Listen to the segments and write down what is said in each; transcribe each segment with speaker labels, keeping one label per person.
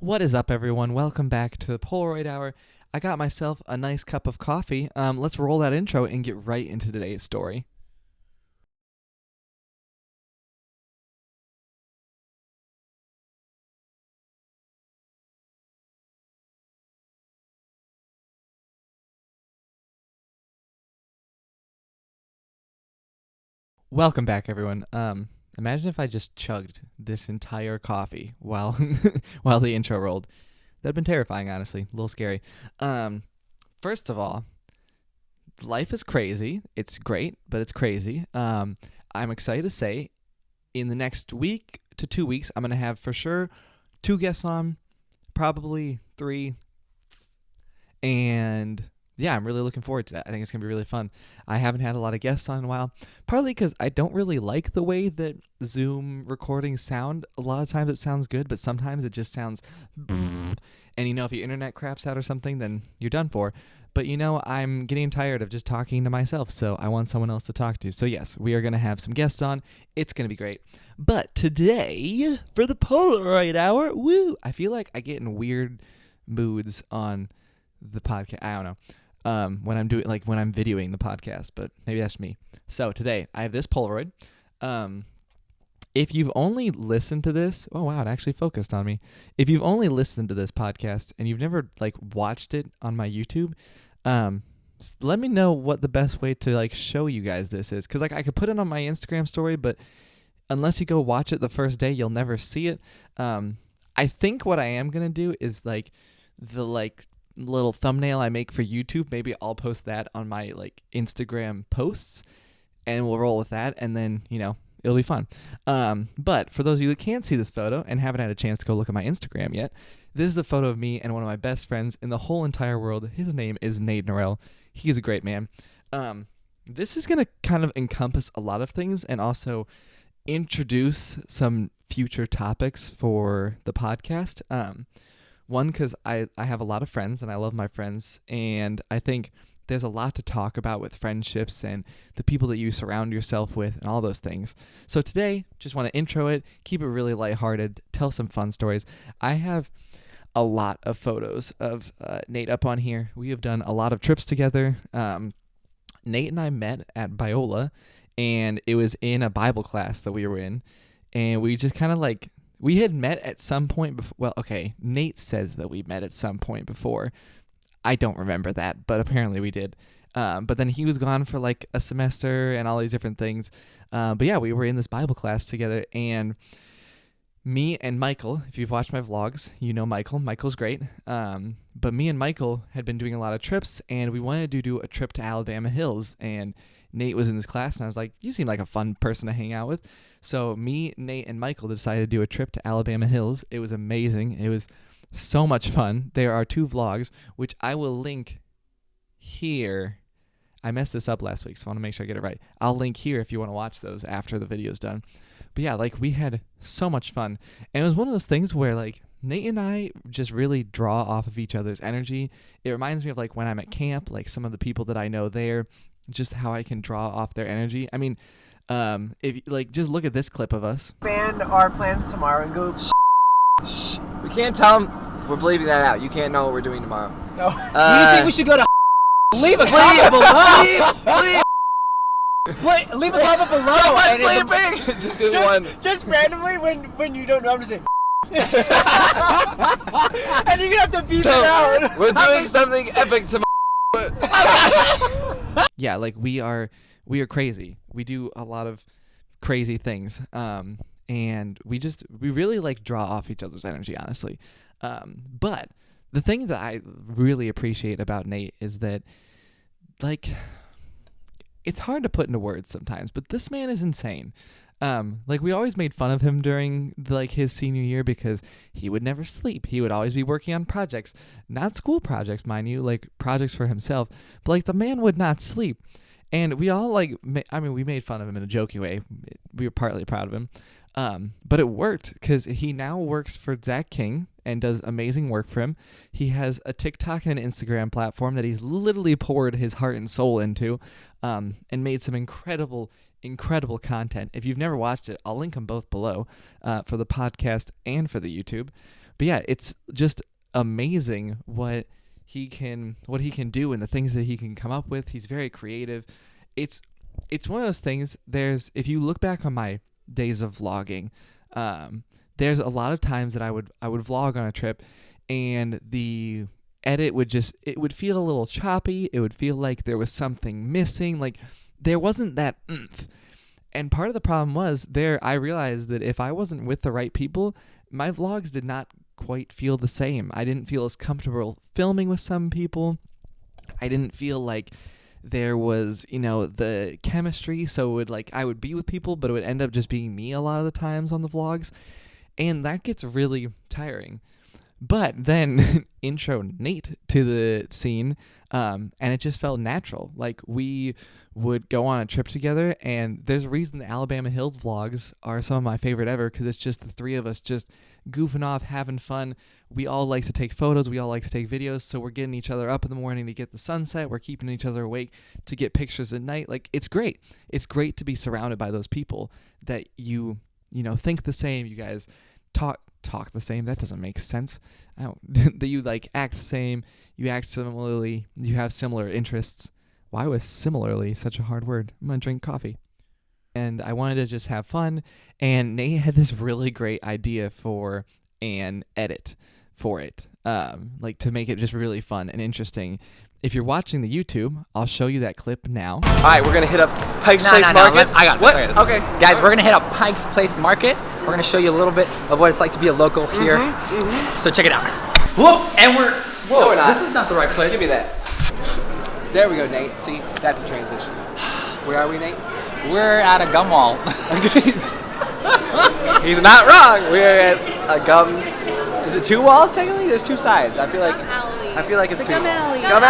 Speaker 1: What is up, everyone? Welcome back to the Polaroid Hour. I got myself a nice cup of coffee. Let's roll that intro and get right into today's story. Welcome back, everyone. Imagine if I just chugged this entire coffee while while the intro rolled. That'd been terrifying, honestly. A little scary. First of all, life is crazy. It's great, but it's crazy. I'm excited to say in the next week to 2 weeks, I'm going to have for sure 2 guests on, probably 3. And yeah, I'm really looking forward to that. I think it's going to be really fun. I haven't had a lot of guests on in a while, partly because I don't really like the way that Zoom recordings sound. A lot of times it sounds good, but sometimes it just sounds and if your internet craps out or something, then you're done for. But I'm getting tired of just talking to myself, so I want someone else to talk to. So yes, we are going to have some guests on. It's going to be great. But today, for the Polaroid Hour, I feel like I get in weird moods on the podcast. I don't know. When I'm videoing the podcast, but maybe that's me. So today I have this Polaroid. If you've only listened to this, oh wow, it actually focused on me. If you've only listened to this podcast and you've never watched it on my YouTube, let me know what the best way to show you guys this is, because I could put it on my Instagram story, but unless you go watch it the first day, you'll never see it. I think what I am gonna do is the little thumbnail I make for YouTube, maybe I'll post that on my Instagram posts, and we'll roll with that, and then it'll be fun. But for those of you that can't see this photo and haven't had a chance to go look at my Instagram yet, this is a photo of me and one of my best friends in the whole entire world. His name is Nate Norrell. He's a great man. This is gonna kind of encompass a lot of things and also introduce some future topics for the podcast. One, because I have a lot of friends and I love my friends, and I think there's a lot to talk about with friendships and the people that you surround yourself with and all those things. So today, just want to intro it, keep it really lighthearted, tell some fun stories. I have a lot of photos of Nate up on here. We have done a lot of trips together. Nate and I met at Biola, and it was in a Bible class that we were in, and we just kind of we had met at some point before. Well, okay, Nate says that we met at some point before. I don't remember that, but apparently we did. But then he was gone for a semester and all these different things. But yeah, we were in this Bible class together, and me and Michael, if you've watched my vlogs, you know Michael. Michael's great. But me and Michael had been doing a lot of trips, and we wanted to do a trip to Alabama Hills, and Nate was in this class, and I was like, you seem like a fun person to hang out with. So me, Nate, and Michael decided to do a trip to Alabama Hills. It was amazing. It was so much fun. There are 2 vlogs, which I will link here. I messed this up last week, so I want to make sure I get it right. I'll link here if you want to watch those after the video's done. But yeah, we had so much fun. And it was one of those things where Nate and I just really draw off of each other's energy. It reminds me of when I'm at camp, some of the people that I know there, just how I can draw off their energy. I mean, if just look at this clip of us.
Speaker 2: Expand our plans tomorrow and go.
Speaker 3: Shh. We can't tell them we're bleeping that out. You can't know what we're doing tomorrow.
Speaker 2: No. Do you think we should go to?
Speaker 3: Leave a comment below.
Speaker 2: Leave a comment below.
Speaker 3: Someone bleeping. Just do one.
Speaker 2: Just randomly when you don't know, I'm just saying. And you're gonna have to beep it out.
Speaker 3: We're doing something epic tomorrow.
Speaker 1: Yeah, we are crazy. We do a lot of crazy things. And we really draw off each other's energy, honestly. But the thing that I really appreciate about Nate is that, it's hard to put into words sometimes, but this man is insane. We always made fun of him during his senior year because he would never sleep. He would always be working on projects, not school projects, mind you, projects for himself. But the man would not sleep. And we all we made fun of him in a joking way. We were partly proud of him. But it worked because he now works for Zach King and does amazing work for him. He has a TikTok and an Instagram platform that he's literally poured his heart and soul into, and made some incredible content. If you've never watched it, I'll link them both below, for the podcast and for the YouTube. But yeah, it's just amazing what he can do and the things that he can come up with. He's very creative. It's one of those things. If you look back on my days of vlogging, there's a lot of times that I would vlog on a trip, and the edit would feel a little choppy. It would feel like there was something missing. Like there wasn't that oomph. And part of the problem was I realized that if I wasn't with the right people, my vlogs did not quite feel the same. I didn't feel as comfortable filming with some people. I didn't feel like there was, the chemistry. So I would be with people, but it would end up just being me a lot of the times on the vlogs. And that gets really tiring. But then intro Nate to the scene, and it just felt natural. Like we would go on a trip together, and there's a reason the Alabama Hills vlogs are some of my favorite ever, because it's just the three of us just goofing off, having fun. We all like to take photos. We all like to take videos. So we're getting each other up in the morning to get the sunset. We're keeping each other awake to get pictures at night. Like it's great. It's great to be surrounded by those people that you think the same. You guys talk the same. That doesn't make sense. That you act the same. You act similarly. You have similar interests. Why was similarly such a hard word? I'm gonna drink coffee. And I wanted to just have fun. And Nate had this really great idea for an edit for it, to make it just really fun and interesting. If you're watching the YouTube, I'll show you that clip now.
Speaker 3: All right, we're gonna hit up Pike's Place Market.
Speaker 2: I got it.
Speaker 3: What?
Speaker 2: I got it.
Speaker 3: Okay,
Speaker 2: Guys, we're gonna hit up Pike's Place Market. We're gonna show you a little bit of what it's like to be a local here. So check it out. Whoa! And
Speaker 3: No, we're not.
Speaker 2: This is not the right place.
Speaker 3: Give me that. There we go, Nate. See, that's a transition. Where are we, Nate?
Speaker 2: We're at a gum wall.
Speaker 3: He's not wrong. We're at a gum. Is it two walls technically? There's two sides. I feel like it's two.
Speaker 4: Gum alley.
Speaker 3: Gum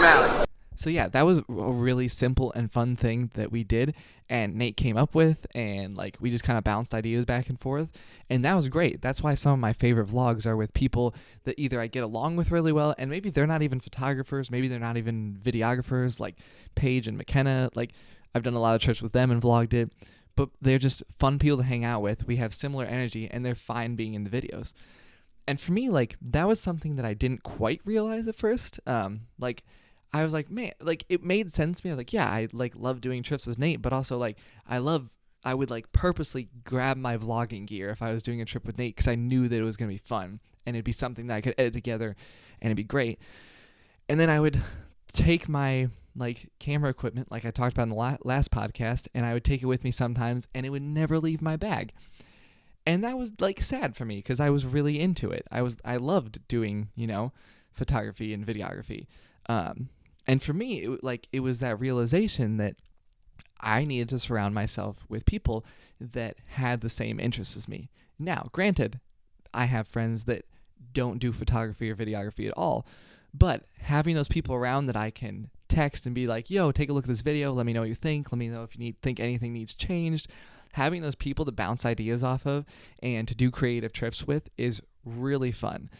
Speaker 3: alley.
Speaker 1: So yeah, that was a really simple and fun thing that we did, and Nate came up with, and we just kind of bounced ideas back and forth, and that was great. That's why some of my favorite vlogs are with people that either I get along with really well, and maybe they're not even photographers, maybe they're not even videographers, like Paige and McKenna. I've done a lot of trips with them and vlogged it, but they're just fun people to hang out with. We have similar energy, and they're fine being in the videos. And for me, that was something that I didn't quite realize at first. I was like, man, it made sense to me. I was like, yeah, I love doing trips with Nate, but also I would purposely grab my vlogging gear if I was doing a trip with Nate, because I knew that it was going to be fun and it'd be something that I could edit together and it'd be great. And then I would take my camera equipment, like I talked about in the last podcast, and I would take it with me sometimes, and it would never leave my bag. And that was sad for me, because I was really into it. I loved doing, photography and videography. And for me, it was that realization that I needed to surround myself with people that had the same interests as me. Now, granted, I have friends that don't do photography or videography at all, but having those people around that I can text and be like, yo, take a look at this video, let me know what you think, let me know if you think anything needs changed. Having those people to bounce ideas off of and to do creative trips with is really fun.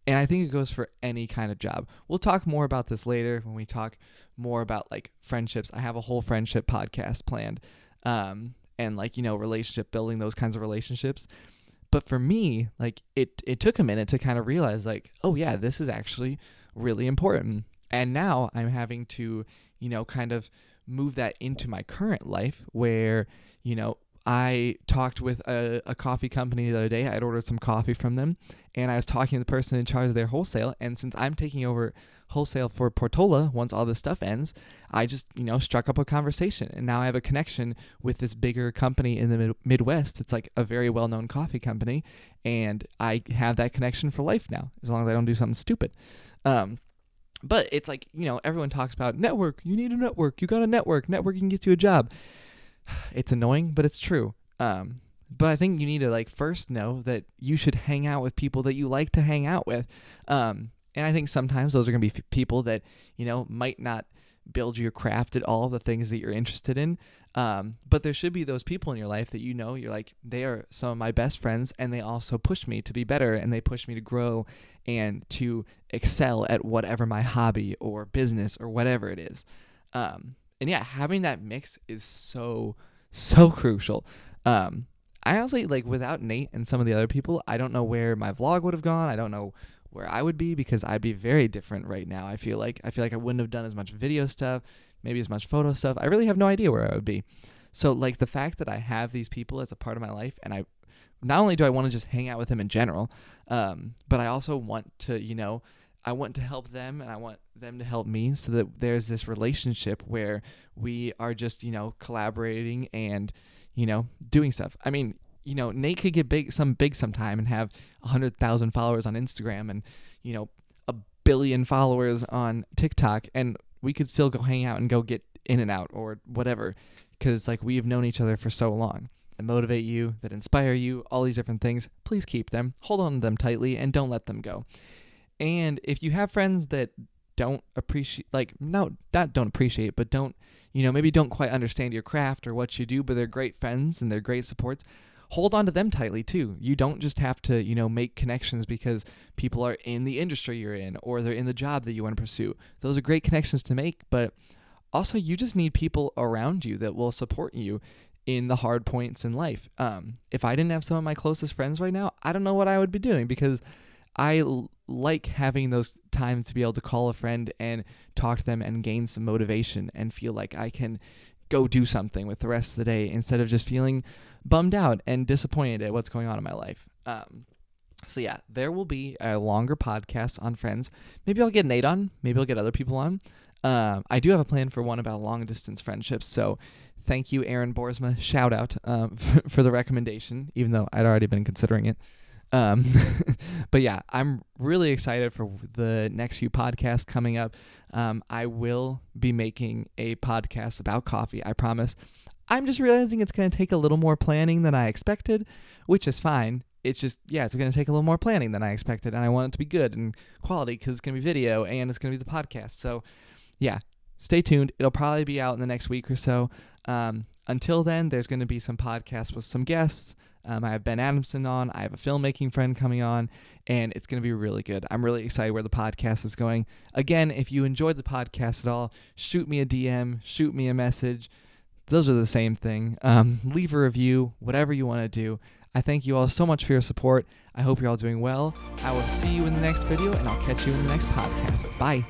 Speaker 1: And I think it goes for any kind of job. We'll talk more about this later when we talk more about friendships. I have a whole friendship podcast planned, and relationship building, those kinds of relationships. But for me, it took a minute to kind of realize oh yeah, this is actually really important. And now I'm having to, kind of move that into my current life where, I talked with a coffee company the other day. I'd ordered some coffee from them, and I was talking to the person in charge of their wholesale. And since I'm taking over wholesale for Portola once all this stuff ends, I just, struck up a conversation. And now I have a connection with this bigger company in the Midwest. It's a very well-known coffee company, and I have that connection for life now, as long as I don't do something stupid. But it's everyone talks about network. You need a network. You got to network. Networking gets you a job. It's annoying, but it's true. But I think you need to first know that you should hang out with people that you like to hang out with. And I think sometimes those are going to be people that, might not build your craft at all, the things that you're interested in. But there should be those people in your life that you're they are some of my best friends, and they also push me to be better, and they push me to grow and to excel at whatever my hobby or business or whatever it is. And yeah, having that mix is so crucial. I honestly, like, without Nate and some of the other people, I don't know where my vlog would have gone. I don't know where I would be, because I'd be very different right now. I feel like I wouldn't have done as much video stuff, maybe as much photo stuff. I really have no idea where I would be. So, like, the fact that I have these people as a part of my life, and I not only do I want to just hang out with them in general, but I also want to, I want to help them, and I want them to help me, so that there's this relationship where we are just, collaborating and, doing stuff. I mean, Nate could get big sometime and have 100,000 followers on Instagram and, a billion followers on TikTok, and we could still go hang out and go get in and out or whatever, because like we've known each other for so long. That motivate you, that inspire you, all these different things. Please keep them, hold on to them tightly, and don't let them go. And if you have friends that don't appreciate, don't appreciate, but don't, maybe don't quite understand your craft or what you do, but they're great friends and they're great supports, hold on to them tightly too. You don't just have to, make connections because people are in the industry you're in or they're in the job that you want to pursue. Those are great connections to make, but also you just need people around you that will support you in the hard points in life. If I didn't have some of my closest friends right now, I don't know what I would be doing, because I like having those times to be able to call a friend and talk to them and gain some motivation and feel like I can go do something with the rest of the day instead of just feeling bummed out and disappointed at what's going on in my life. So yeah, there will be a longer podcast on friends. Maybe I'll get Nate on. Maybe I'll get other people on. I do have a plan for one about long distance friendships. So thank you, Aaron Borsma. Shout out for the recommendation, even though I'd already been considering it. But yeah, I'm really excited for the next few podcasts coming up. I will be making a podcast about coffee, I promise. I'm just realizing it's going to take a little more planning than I expected, which is fine. It's just, it's going to take a little more planning than I expected, and I want it to be good and quality because it's going to be video and it's going to be the podcast. So yeah, stay tuned. It'll probably be out in the next week or so. Until then, there's going to be some podcasts with some guests. I have Ben Adamson on. I have a filmmaking friend coming on, and it's going to be really good. I'm really excited where the podcast is going. Again, if you enjoyed the podcast at all, shoot me a DM, shoot me a message. Those are the same thing. Leave a review, whatever you want to do. I thank you all so much for your support. I hope you're all doing well. I will see you in the next video, and I'll catch you in the next podcast. Bye.